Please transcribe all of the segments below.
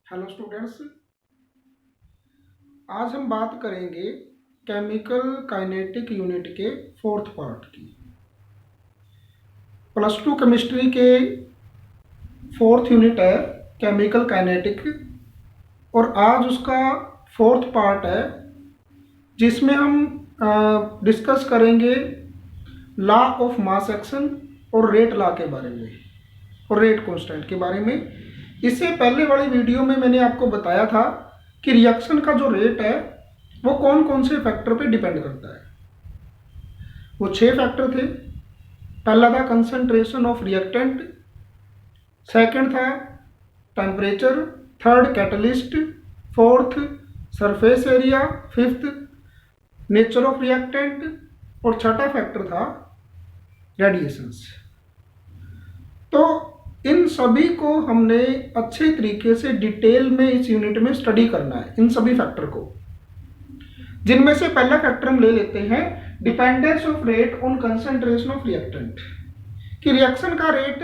Hello students, आज हम बात करेंगे केमिकल काइनेटिक यूनिट के फोर्थ पार्ट की। प्लस टू केमिस्ट्री के फोर्थ यूनिट है केमिकल काइनेटिक, और आज उसका फोर्थ पार्ट है जिसमें हम डिस्कस करेंगे लॉ ऑफ मास एक्शन और रेट लॉ के बारे में और रेट कांस्टेंट के बारे में। इससे पहले वाली वीडियो में मैंने आपको बताया था कि रिएक्शन का जो रेट है वो कौन कौन से फैक्टर पे डिपेंड करता है। वो 6 फैक्टर थे। पहला था कंसंट्रेशन ऑफ रिएक्टेंट, सेकंड था temperature, third catalyst, fourth surface area, fifth nature of reactant और छठा फैक्टर था रेडिएशंस। तो इन सभी को हमने अच्छे तरीके से डिटेल में इस यूनिट में स्टडी करना है, इन सभी फैक्टर को, जिनमें से पहला फैक्टर हम ले लेते हैं dependence of rate on concentration of reactant, कि रिएक्शन का रेट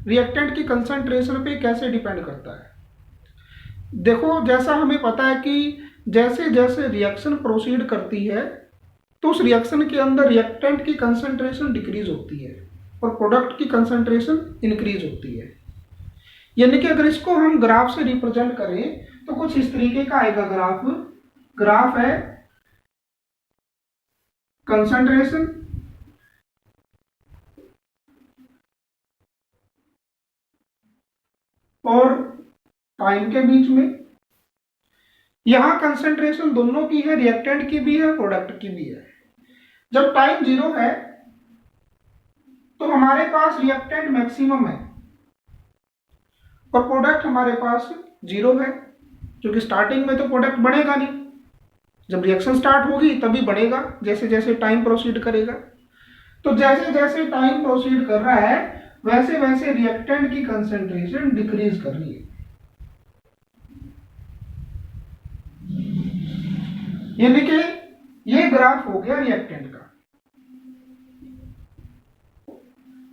रिएक्टेंट की कंसंट्रेशन पे कैसे डिपेंड करता है। देखो, जैसा हमें पता है कि जैसे जैसे रिएक्शन प्रोसीड करती है तो उस रिएक्शन के अंदर रिएक्टेंट की कंसंट्रेशन डिक्रीज होती है और प्रोडक्ट की कंसंट्रेशन इंक्रीज होती है। यानी कि अगर इसको हम ग्राफ से रिप्रेजेंट करें तो कुछ इस तरीके का आएगा ग्राफ है कंसंट्रेशन और टाइम के बीच में। यहां कंसंट्रेशन दोनों की है, रिएक्टेंट की भी है, प्रोडक्ट की भी है। जब टाइम 0 है तो हमारे पास रिएक्टेंट मैक्सिमम है और प्रोडक्ट हमारे पास 0 है, क्योंकि स्टार्टिंग में तो प्रोडक्ट बढ़ेगा नहीं, जब रिएक्शन स्टार्ट होगी तभी बढ़ेगा जैसे जैसे टाइम प्रोसीड करेगा। तो जैसे जैसे टाइम प्रोसीड कर रहा है वैसे वैसे रिएक्टेंट की कंसंट्रेशन डिक्रीज कर रही है। यानी कि ये ग्राफ हो गया रिएक्टेंट का,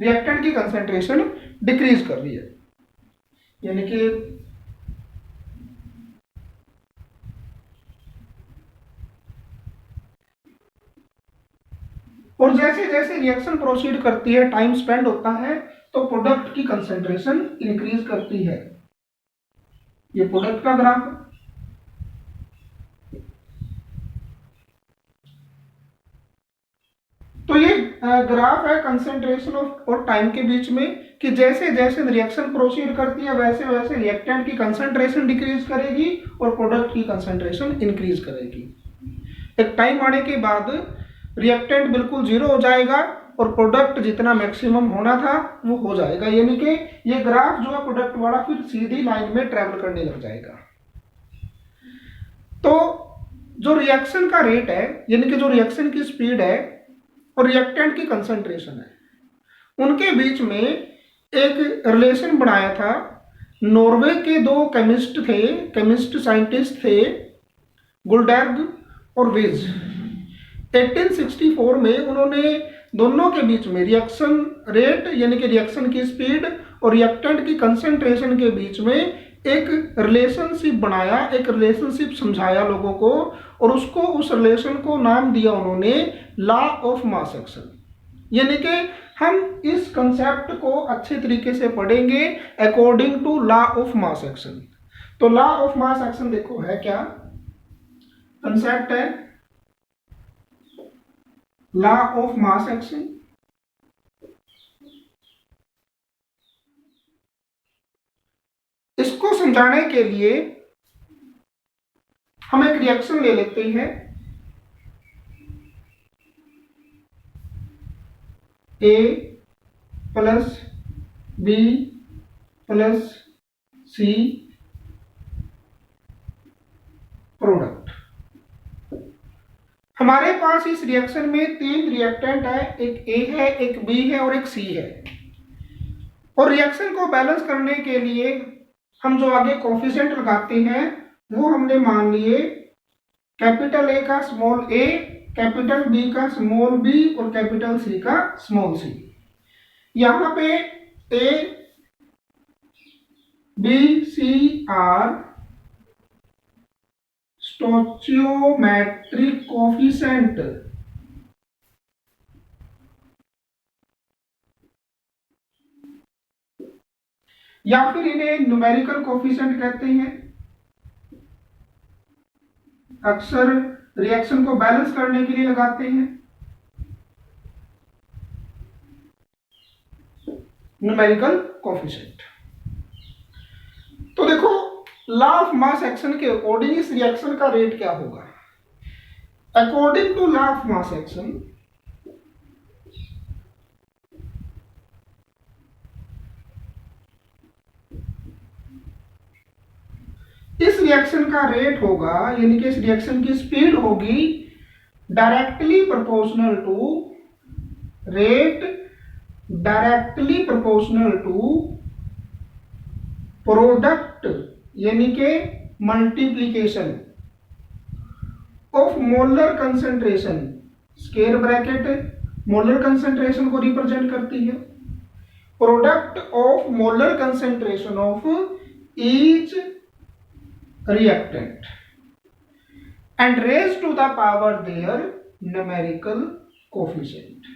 रिएक्टेंट की कंसंट्रेशन डिक्रीज कर रही है। यानी कि और जैसे जैसे रिएक्शन प्रोसीड करती है, टाइम स्पेंड होता है, तो प्रोडक्ट की कंसंट्रेशन इंक्रीज करती है। ये प्रोडक्ट का ग्राफ है। तो ये ग्राफ है कंसंट्रेशन और टाइम के बीच में, कि जैसे जैसे रिएक्शन प्रोसीड करती है वैसे वैसे रिएक्टेंट की कंसंट्रेशन डिक्रीज करेगी और प्रोडक्ट की कंसंट्रेशन इंक्रीज करेगी। एक टाइम आने के बाद रिएक्टेंट बिल्कुल 0 हो जाएगा और प्रोडक्ट जितना मैक्सिमम होना था वो हो जाएगा। यानी कि ये ग्राफ जो है प्रोडक्ट वाला फिर सीधी लाइन में ट्रेवल करने लग जाएगा। तो जो रिएक्शन का रेट है, यानी कि जो रिएक्शन की स्पीड है और रिएक्टेंट की कंसंट्रेशन है, उनके बीच में एक रिलेशन बनाया था। नॉर्वे के 2 केमिस्ट साइंटिस्ट थे, गुलबर्ग और वेज। 1864 में उन्होंने दोनों के बीच में रिएक्शन रेट यानी कि रिएक्शन की स्पीड और रिएक्टेंट की कंसंट्रेशन के बीच में एक रिलेशनशिप बनाया, एक रिलेशनशिप समझाया लोगों को, और उस रिलेशन को नाम दिया उन्होंने लॉ ऑफ मास एक्शन। यानी कि हम इस कंसेप्ट को अच्छे तरीके से पढ़ेंगे according to law of mass action. तो लॉ ऑफ मास एक्शन देखो है क्या, कंसेप्ट है लॉ ऑफ मास एक्शन। इसको समझाने के लिए हम एक रिएक्शन ले लेते हैं, A plus B plus C product. हमारे पास इस रिएक्शन में 3 रिएक्टेंट है, एक A है, एक B है और एक C है। और रिएक्शन को बैलेंस करने के लिए हम जो आगे कोफिशिएंट लगाते हैं वो हमने मान लिए कैपिटल A का स्मॉल a, कैपिटल B का स्मॉल b और कैपिटल C का स्मॉल c। यहाँ पे A, B, C, R stoichiometric coefficient, या फिर इन्हें न्यूमेरिकल कोफिशिएंट कहते हैं। अक्सर रिएक्शन को बैलेंस करने के लिए लगाते हैं न्यूमेरिकल कोफिशिएंट। तो देखो लॉ ऑफ मास एक्शन के अकॉर्डिंग इस रिएक्शन का रेट क्या होगा। According to law of mass action, इस रिएक्शन का रेट होगा, यानी कि इस रिएक्शन की स्पीड होगी directly proportional to rate, directly proportional to product यानी कि multiplication of molar concentration, square bracket molar concentration को रिप्रेजेंट करती है, product of molar concentration of each reactant and raised to the power their numerical coefficient।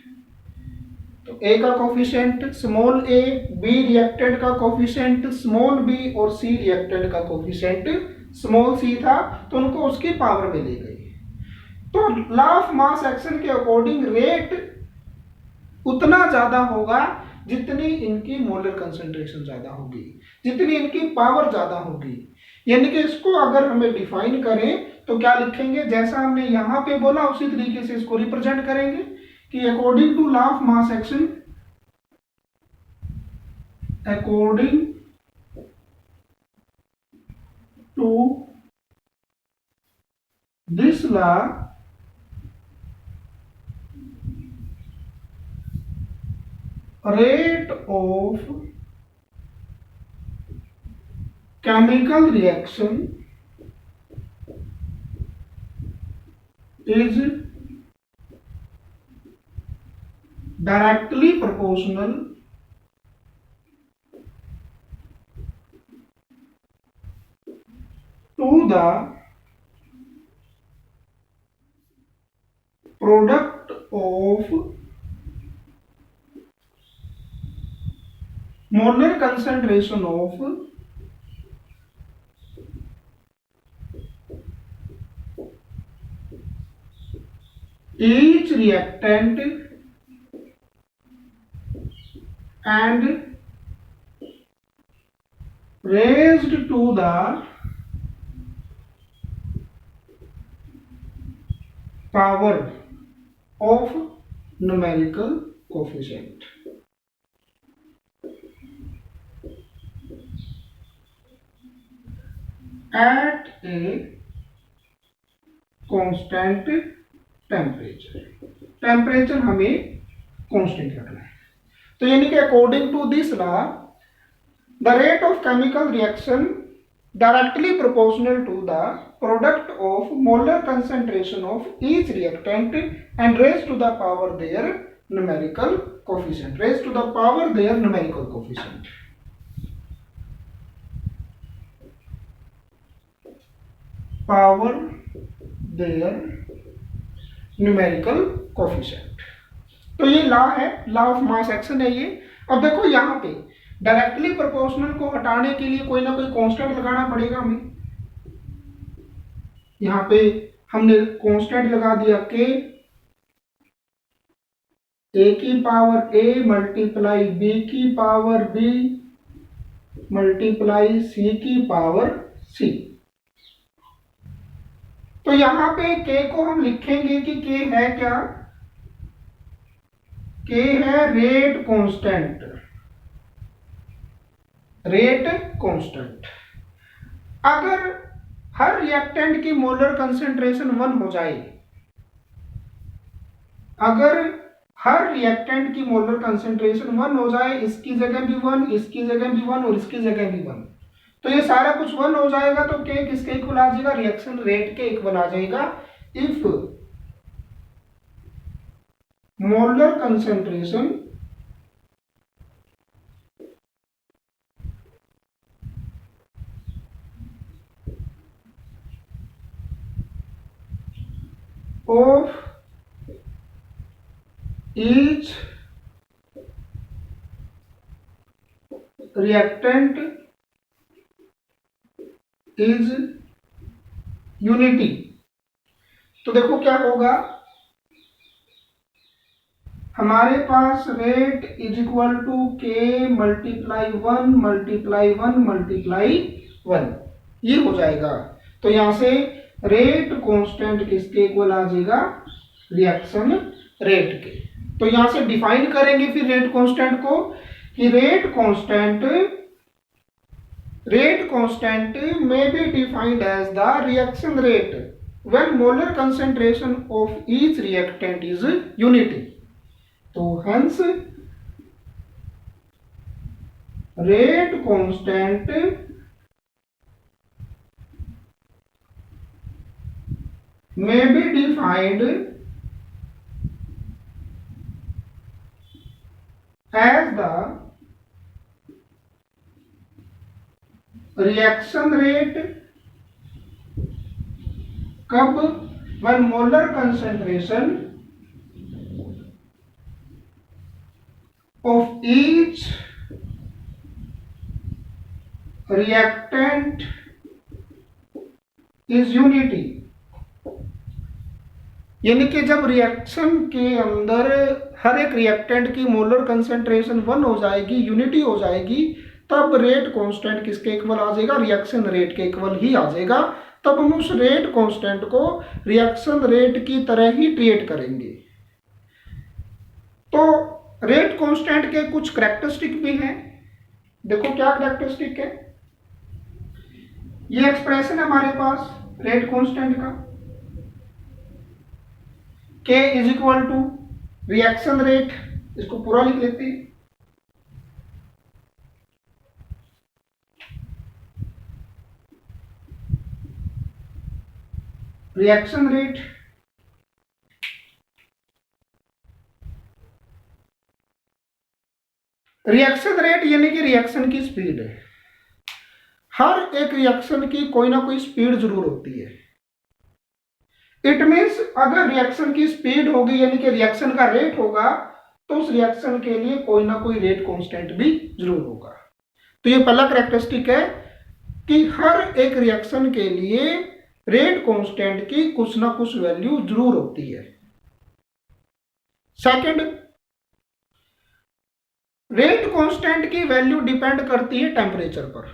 तो A का coefficient small a, B reactant का coefficient small b और C reactant का coefficient small c था, तो उनको उसकी पावर में ली गई। तो लॉ ऑफ मास एक्शन के अकॉर्डिंग रेट उतना ज्यादा होगा जितनी इनकी मोलर कंसेंट्रेशन ज्यादा होगी, जितनी इनकी पावर ज्यादा होगी। यानी कि इसको अगर हमें डिफाइन करें तो क्या लिखेंगे, जैसा हमने यहां पे बोला उसी तरीके से इसको रिप्रेजेंट करेंगे कि according to law of mass action, according to this law rate of chemical reaction is directly proportional to the product of molar concentration of each reactant and raised to the power of numerical coefficient। at a constant temperature, temperature हमें constant रखना है। तो यानी कि according to this law the rate of chemical reaction directly proportional to the product of molar concentration of each reactant and raise to the power their numerical coefficient, raise to the power their numerical coefficient. Power their numerical coefficient. तो ये law है, law of mass action है ये। अब देखो यहाँ पे directly proportional को हटाने के लिए कोई ना कोई कांस्टेंट लगाना पड़ेगा हमें। यहाँ पे हमने कांस्टेंट लगा दिया के, ए की पावर ए मल्टीप्लाई बी की पावर बी मल्टीप्लाई सी की पावर सी। तो यहां पे k को हम लिखेंगे कि k है क्या, k है रेट कांस्टेंट, रेट कांस्टेंट। अगर हर रिएक्टेंट की मोलर कंसेंट्रेशन 1 हो जाए, अगर हर रिएक्टेंट की मोलर कंसेंट्रेशन 1 हो जाए, इसकी जगह भी 1, इसकी जगह भी 1 और इसकी जगह भी 1, तो ये सारा कुछ 1 हो जाएगा। तो k किसके इक्वल आ जाएगा, रिएक्शन रेट के इक्वल आ जाएगा। If molar concentration of each reactant is unity। तो देखो क्या होगा, हमारे पास रेट इज इक्वल टू के मल्टीप्लाई 1 मल्टीप्लाई 1 मल्टीप्लाई 1, ये हो जाएगा। तो यहां से रेट कांस्टेंट किसके इक्वल आ जाएगा, रिएक्शन रेट के। तो यहां से डिफाइन करेंगे फिर रेट कांस्टेंट को कि रेट कांस्टेंट में be defined as the reaction rate when molar concentration of each reactant is unity. तो hence rate constant may be defined as the reaction rate कब, when molar concentration of each reactant is unity। यानी कि जब reaction के अंदर हर एक reactant की molar concentration 1 हो जाएगी, यूनिटी हो जाएगी, तब रेट कांस्टेंट किसके इक्वल आ जाएगा, रिएक्शन रेट के इक्वल ही आ जाएगा। तब हम उस रेट कांस्टेंट को रिएक्शन रेट की तरह ही ट्रीट करेंगे। तो रेट कांस्टेंट के कुछ कैरेक्टरिस्टिक भी हैं। देखो क्या कैरेक्टरिस्टिक है, ये एक्सप्रेशन है हमारे पास रेट कांस्टेंट का, K is equal to reaction rate, इसको पूरा लिख लेते हैं, रिएक्शन रेट यानी कि रिएक्शन की स्पीड है। हर एक रिएक्शन की कोई ना कोई स्पीड जरूर होती है। इट मीन्स अगर रिएक्शन की स्पीड होगी यानी कि रिएक्शन का रेट होगा, तो उस रिएक्शन के लिए कोई ना कोई रेट कांस्टेंट भी जरूर होगा। तो ये पहला कैरेक्टरिस्टिक है कि हर एक रिएक्शन के लिए रेट कांस्टेंट की कुछ ना कुछ वैल्यू जरूर होती है। सेकंड, रेट कांस्टेंट की वैल्यू डिपेंड करती है टेम्परेचर पर।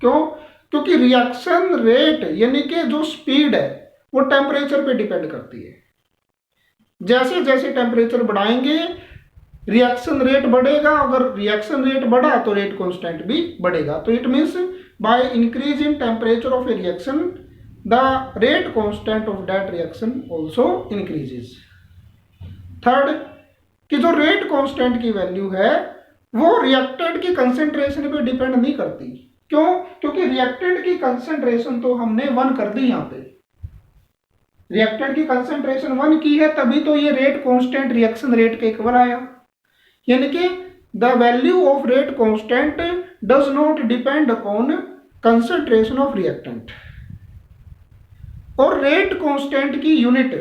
क्यों? क्योंकि रिएक्शन रेट यानी कि जो स्पीड है वो टेम्परेचर पे डिपेंड करती है। जैसे जैसे टेम्परेचर बढ़ाएंगे रिएक्शन रेट बढ़ेगा, अगर रिएक्शन रेट बढ़ा तो रेट कांस्टेंट भी बढ़ेगा। तो it means by increase in temperature of A reaction the rate constant of that reaction also increases. Third, कि जो रेट कांस्टेंट की वैल्यू है वो रिएक्टेंट की कंसेंट्रेशन पे डिपेंड नहीं करती। क्यों? क्योंकि रिएक्टेंट की कंसेंट्रेशन तो हमने 1 कर दी, यहाँ पे रिएक्टेंट की कंसेंट्रेशन 1 की है, तभी तो ये रेट कांस्टेंट रिएक्शन रेट के इक्वल आया। यानी कि the value of rate constant does not depend upon concentration of reactant. और रेट कांस्टेंट की यूनिट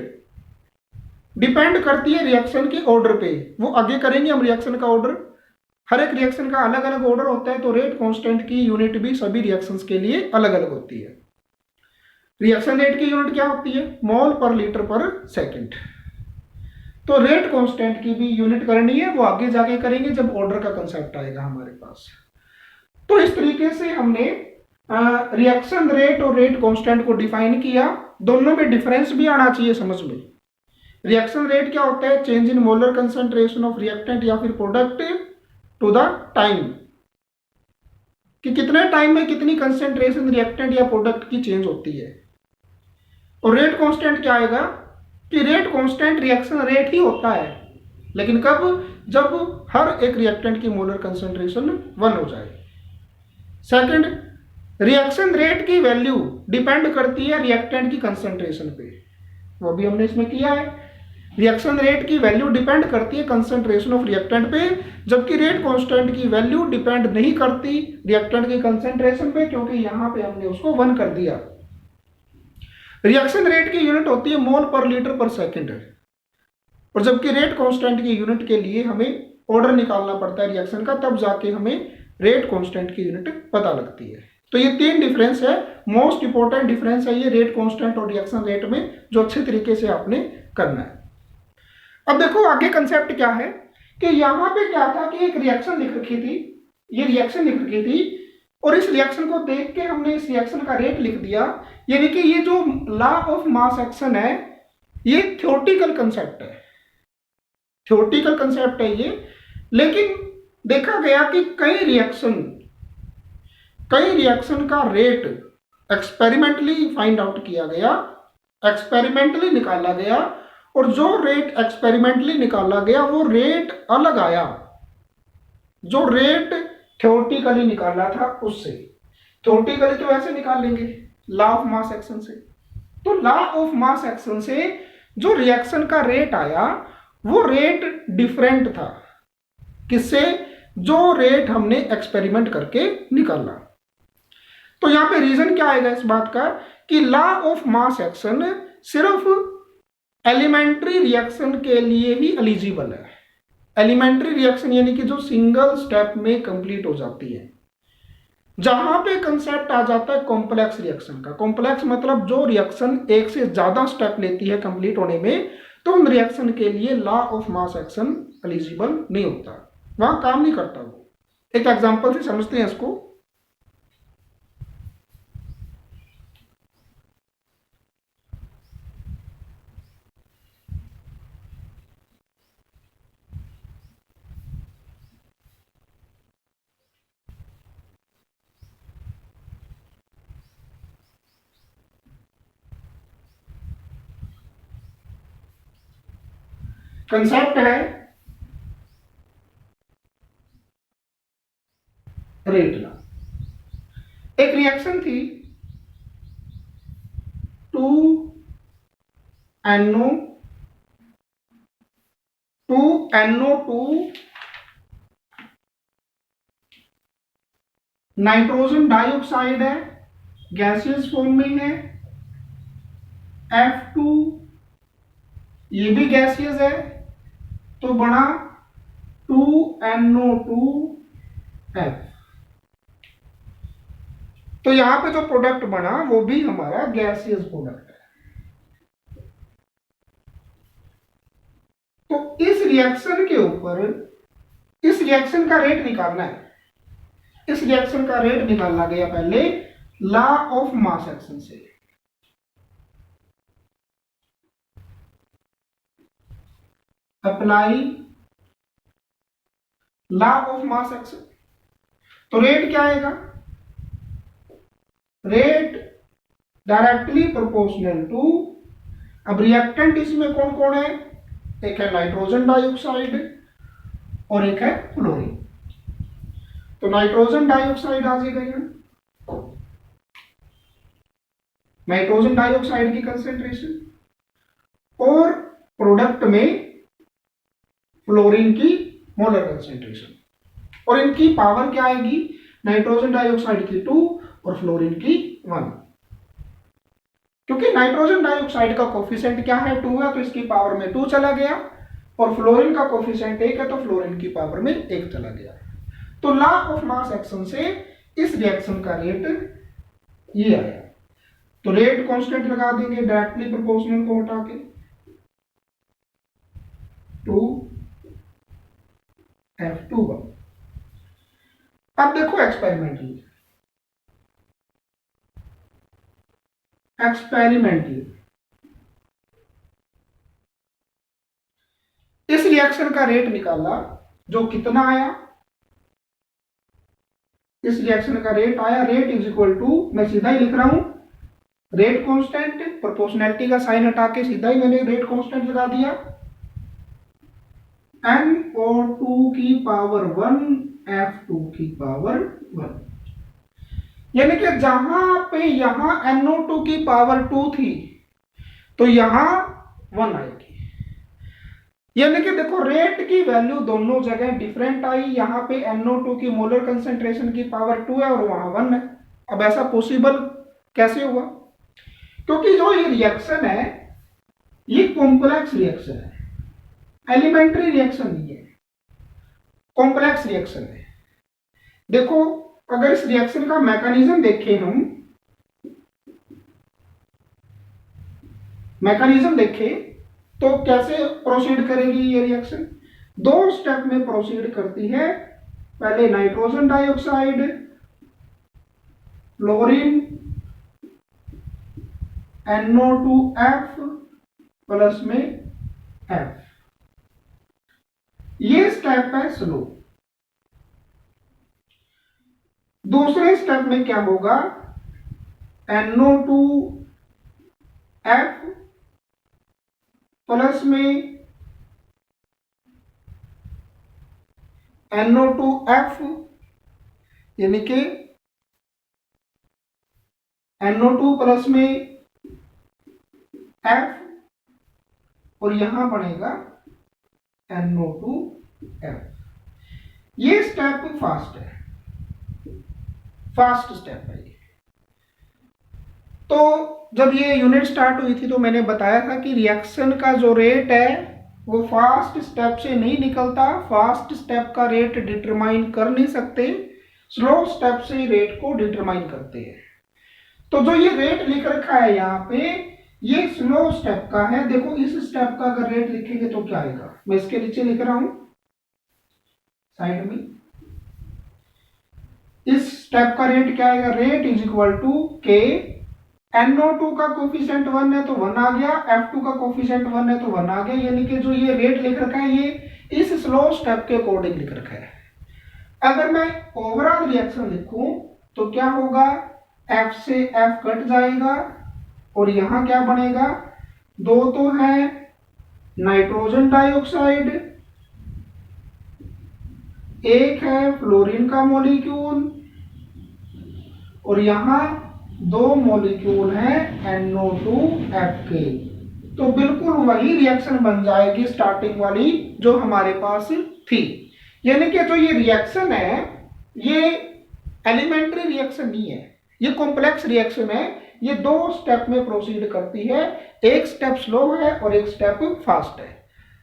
डिपेंड करती है रिएक्शन के ऑर्डर पे। वो आगे करेंगे हम रिएक्शन का ऑर्डर, हर एक रिएक्शन का अलग अलग ऑर्डर होता है, तो रेट कांस्टेंट की यूनिट भी सभी रिएक्शंस के लिए अलग अलग होती है। रिएक्शन रेट की यूनिट क्या होती है? मोल पर लीटर पर सेकंड। तो रेट कांस्टेंट की भी यूनिट करनी है, वो आगे जाके करेंगे जब ऑर्डर का कंसेप्ट आएगा हमारे पास। तो इस तरीके से हमने रिएक्शन रेट और रेट कांस्टेंट को डिफाइन किया। दोनों में डिफरेंस भी आना चाहिए समझ में। रिएक्शन रेट क्या होता है? Change in molar concentration of reactant या फिर प्रोडक्ट टू द टाइम, कि कितने टाइम में कितनी कंसंट्रेशन रिएक्टेंट या प्रोडक्ट की चेंज होती है। और रेट कांस्टेंट क्या आएगा कि रेट कांस्टेंट रिएक्शन रेट ही होता है, लेकिन कब? जब हर एक रिएक्टेंट की मोलर कंसंट्रेशन 1 हो जाए। सेकंड, रिएक्शन रेट की वैल्यू डिपेंड करती है रिएक्टेंट की कंसंट्रेशन पे, वो भी हमने इसमें किया है। रिएक्शन रेट की वैल्यू डिपेंड करती है कंसंट्रेशन ऑफ रिएक्टेंट पे, जबकि रेट कांस्टेंट की वैल्यू डिपेंड नहीं करती रिएक्टेंट की कंसंट्रेशन पे, क्योंकि यहां पे हमने उसको 1 कर दिया। रिएक्शन रेट की यूनिट होती है मोल पर लीटर पर सेकंड, और जबकि रेट कांस्टेंट की यूनिट के लिए हमें ऑर्डर निकालना पड़ता है रिएक्शन का, तब जाके हमें रेट कांस्टेंट की यूनिट पता लगती है। तो ये तीन डिफरेंस है, मोस्ट इंपॉर्टेंट डिफरेंस है ये रेट कांस्टेंट और रिएक्शन रेट में, जो अच्छे तरीके से आपने करना है। अब देखो आगे कंसेप्ट क्या है कि यहाँ पे क्या था कि एक रिएक्शन लिख रखी थी, ये रिएक्शन लिख रखी थी, और इस रिएक्शन को देख के हमने इस रिएक्शन का रेट लिख दिया। यानी कि ये जो लॉ ऑफ मास एक्शन है ये थ्योरेटिकल कंसेप्ट है, थ्योरेटिकल कंसेप्ट है ये। लेकिन देखा गया कि कई रिएक्शन का रेट एक्सपेरिमेंटली फाइंड आउट किया गया, एक्सपेरिमेंटली निकाला गया, और जो रेट एक्सपेरिमेंटली निकाला गया वो रेट अलग आया जो रेट थ्योरेटिकली निकाला था उससे। थ्योरेटिकली तो ऐसे निकाल लेंगे लॉ ऑफ मास एक्शन से, तो लॉ ऑफ मास एक्शन से जो रिएक्शन का रेट आया वो रेट डिफरेंट था किससे, जो रेट हमने एक्सपेरिमेंट करके निकाला। तो यहां पे रीजन क्या आएगा इस बात का कि लॉ ऑफ मास एक्शन सिर्फ एलिमेंट्री रिएक्शन के लिए ही एलिजिबल है। एलिमेंट्री रिएक्शन यानी कि जो सिंगल स्टेप में कंप्लीट हो जाती है। जहां पे कंसेप्ट आ जाता है कॉम्प्लेक्स रिएक्शन का, कॉम्प्लेक्स मतलब जो रिएक्शन एक से ज्यादा स्टेप लेती है कंप्लीट होने में, तो उन रिएक्शन के लिए law of mass action eligible नहीं होता, वहां काम नहीं करता वो। एक एग्जांपल से समझते हैं इसको। कंसेप्ट है रेट लॉ। एक रिएक्शन थी 2NO2 नाइट्रोजन डाइऑक्साइड है, गैसियस फॉर्म में है, F2 ये भी गैसियस है, तो बना 2NO2F। तो यहां पे जो प्रोडक्ट बना वो भी हमारा गैसियस प्रोडक्ट है। तो इस रिएक्शन के ऊपर इस रिएक्शन का रेट निकालना है। इस रिएक्शन का रेट निकालना गया पहले लॉ ऑफ मास एक्शन से। Apply law of mass action, तो रेट क्या आएगा, रेट डायरेक्टली प्रोपोर्शनल टू, अब रिएक्टेंट इसमें कौन कौन है, एक है नाइट्रोजन डाइऑक्साइड और एक है फ्लोरीन। तो नाइट्रोजन डाइऑक्साइड आ जाएगा यहाँ, नाइट्रोजन डाइऑक्साइड की कंसेंट्रेशन, और प्रोडक्ट में फ्लोरीन की मोलर कंसेंट्रेशन, और इनकी पावर क्या आएगी, नाइट्रोजन डाइऑक्साइड की 2 और फ्लोरीन की 1। क्योंकि नाइट्रोजन डाइऑक्साइड का कोफिशिएंट क्या है, 2 है, तो इसकी पावर में 2 चला गया, और फ्लोरीन का कोफिशिएंट 1 है, तो फ्लोरीन की पावर में 1 चला गया। तो लॉ ऑफ मास एक्शन से इस रिएक्शन का रेट ये आया। तो रेट कांस्टेंट लगा देंगे डायरेक्टली प्रोपोर्शनल को हटा के, 2F2। अब देखो एक्सपेरिमेंटली इस रिएक्शन का रेट निकाला, जो कितना आया, इस रिएक्शन का रेट आया, रेट इज इक्वल टू, मैं सीधा ही लिख रहा हूं, रेट कांस्टेंट, प्रोपोर्शनैलिटी का साइन हटा के सीधा ही मैंने रेट कांस्टेंट लगा दिया, NO2 की पावर 1 F2 की पावर 1। यानी कि जहां पे यहां NO2 की पावर 2 थी तो यहां 1 आएगी। यानी कि देखो रेट की वैल्यू दोनों जगह डिफरेंट आई, यहां पे NO2 की मोलर कंसेंट्रेशन की पावर 2 है और वहां 1 है। अब ऐसा पॉसिबल कैसे हुआ, क्योंकि जो ये रिएक्शन है ये कॉम्प्लेक्स रिएक्शन है, एलिमेंट्री रिएक्शन नहीं है, कॉम्प्लेक्स रिएक्शन है। देखो अगर इस रिएक्शन का मैकेनिज्म देखें हम, मैकेनिज्म देखें तो कैसे प्रोसीड करेगी ये रिएक्शन। दो स्टेप में प्रोसीड करती है। पहले nitrogen dioxide fluorine NO2F plus में F, ये स्टेप है स्लो। दूसरे स्टेप में क्या होगा, NO2F प्लस में NO2F, यानी कि NO2 प्लस में F और यहां बनेगा NO2F। ये स्टेप फास्ट है, फास्ट स्टेप है ये। तो जब ये यूनिट स्टार्ट हुई थी तो मैंने बताया था कि रिएक्शन का जो रेट है वो फास्ट स्टेप से नहीं निकलता, फास्ट स्टेप का रेट डिटरमाइन कर नहीं सकते, स्लो स्टेप से रेट को डिटरमाइन करते हैं। तो जो ये रेट लिख रखा है यहाँ पे, ये स्लो स्टेप का है। देखो इस स्टेप का अगर रेट लिखेंगे तो क्या आएगा, मैं इसके नीचे लिख रहा हूं साइड में, इस स्टेप का रेट क्या आएगा, रेट इज इक्वल टू के, NO2 का कोफिशिएंट 1 है तो 1 आ गया, F2 का कोफिशिएंट 1 है तो 1 आ गया, यानी कि जो ये रेट लिख रखा है ये इस स्लो स्टेप के अकॉर्डिंग लिख रखा है। अगर मैं ओवरऑल रिएक्शन लिखूं तो क्या होगा, F से F कट जाएगा और यहां क्या बनेगा, दो तो है नाइट्रोजन डाइऑक्साइड, एक है फ्लोरीन का मॉलिक्यूल और यहां दो मॉलिक्यूल हैं NO2F के। तो बिल्कुल वही रिएक्शन बन जाएगी स्टार्टिंग वाली जो हमारे पास थी। यानी कि जो ये रिएक्शन है ये एलिमेंट्री रिएक्शन नहीं है, ये कॉम्प्लेक्स रिएक्शन है। ये दो स्टेप में प्रोसीड करती है, एक स्टेप स्लो है और एक स्टेप फास्ट है।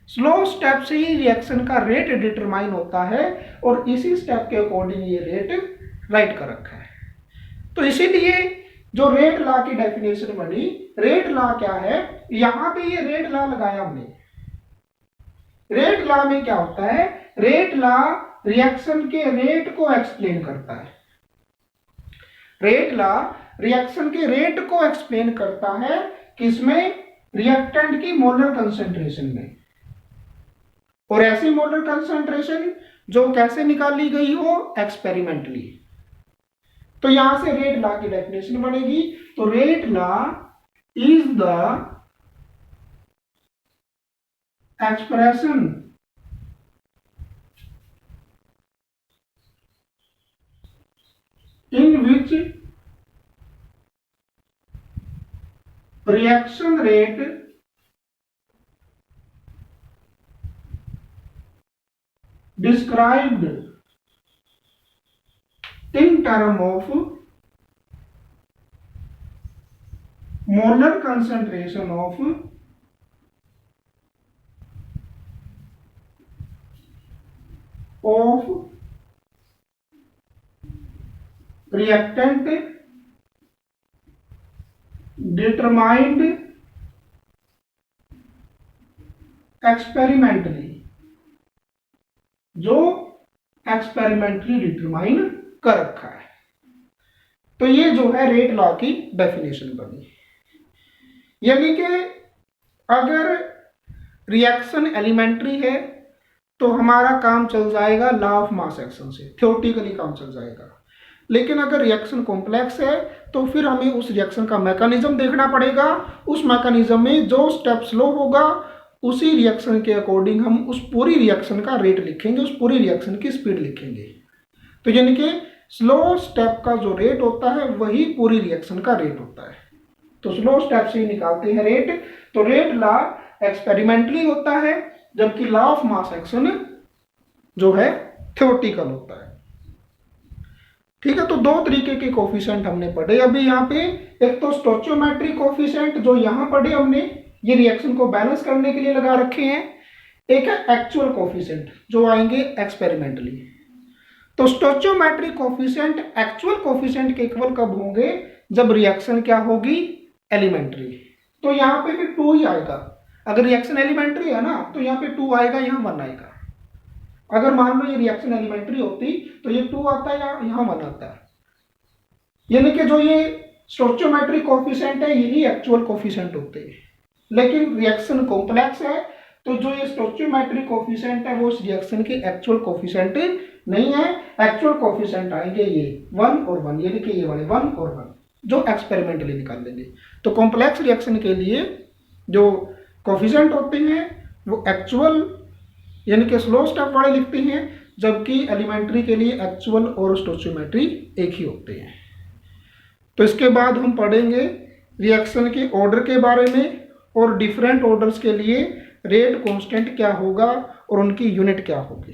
स्लो स्टेप से ही रिएक्शन का रेट डिटरमाइन होता है और इसी स्टेप के अकॉर्डिंग ये रेट राइट कर रखा है। तो इसीलिए जो रेट लॉ की डेफिनेशन बनी, रेट लॉ क्या है, यहां पे ये रेट लॉ लगाया हमने। रेट लॉ में क्या होता है, रेट लॉ रिएक्शन के रेट को एक्सप्लेन करता है। रेट लॉ रिएक्शन के रेट को एक्सप्लेन करता है, किसमें, रिएक्टेंट की मोलर कंसेंट्रेशन में। और ऐसी मोलर कंसेंट्रेशन जो कैसे निकाली गई हो, एक्सपेरिमेंटली। तो यहां से रेट लॉ की डेफिनेशन बनेगी। तो rate law is the expression in which reaction rate described in term of molar concentration of reactant determined experimentally, जो एक्सपेरिमेंटली डिटरमाइन कर रखा है। तो ये जो है रेट लॉ की डेफिनेशन बनी। यानी कि अगर रिएक्शन एलिमेंट्री है तो हमारा काम चल जाएगा लॉ ऑफ मास एक्शन से, थ्योरेटिकली काम चल जाएगा। लेकिन अगर रिएक्शन कॉम्प्लेक्स है तो फिर हमें उस रिएक्शन का मैकेनिज्म देखना पड़ेगा। उस मैकेनिज्म में जो स्टेप स्लो होगा उसी रिएक्शन के अकॉर्डिंग हम उस पूरी रिएक्शन का रेट लिखेंगे, उस पूरी रिएक्शन की स्पीड लिखेंगे। तो यानी कि स्लो स्टेप का जो रेट होता है वही पूरी रिएक्शन का रेट होता है। तो स्लो स्टेप से ही निकालते हैं रेट। तो रेट लॉ एक्सपेरिमेंटली होता है, जबकि लॉ ऑफ मास एक्शन जो है थ्योरेटिकल होता है। ठीक है, तो दो तरीके के कोफिशिएंट हमने पढ़े अभी यहाँ पे। एक तो स्टोइचोमेट्रिक कोफिशिएंट जो यहाँ पढ़े हमने, ये रिएक्शन को बैलेंस करने के लिए लगा रखे हैं। एक है एक्चुअल कोफिशिएंट जो आएंगे एक्सपेरिमेंटली। तो स्टोइचोमेट्रिक कोफिशिएंट एक्चुअल कोफिशिएंट के इक्वल कब होंगे, जब रिएक्शन क्या होगी, एलिमेंट्री। तो यहाँ पे भी 2 ही आएगा। अगर रिएक्शन एलिमेंट्री है ना तो यहाँ पे 2 आएगा, यहाँ 1 आएगा। अगर मान लो ये रिएक्शन एलिमेंट्री होती तो ये 2 आता है या यहाँ 1 आता है। यानी कि जो ये स्टोइचोमेट्रिक कोफिशिएंट है यही एक्चुअल कोफिशिएंट होते हैं। लेकिन रिएक्शन कॉम्प्लेक्स है तो जो ये स्टोइचोमेट्रिक कोफिशिएंट है वो उस रिएक्शन के एक्चुअल कोफिशिएंट नहीं है। एक्चुअल कोफिशिएंट आएंगे ये 1 और 1, यानी कि ये वाले 1 और 1 जो एक्सपेरिमेंटली निकाल लेंगे। तो कॉम्प्लेक्स रिएक्शन के लिए जो कोफिशिएंट होते हैं वो एक्चुअल यानी कि स्लो स्टेप वाले लिखते हैं, जबकि एलिमेंट्री के लिए एक्चुअल और स्टोइचोमेट्री एक ही होते हैं। तो इसके बाद हम पढ़ेंगे रिएक्शन के ऑर्डर के बारे में और डिफरेंट ऑर्डर्स के लिए रेट कांस्टेंट क्या होगा और उनकी यूनिट क्या होगी।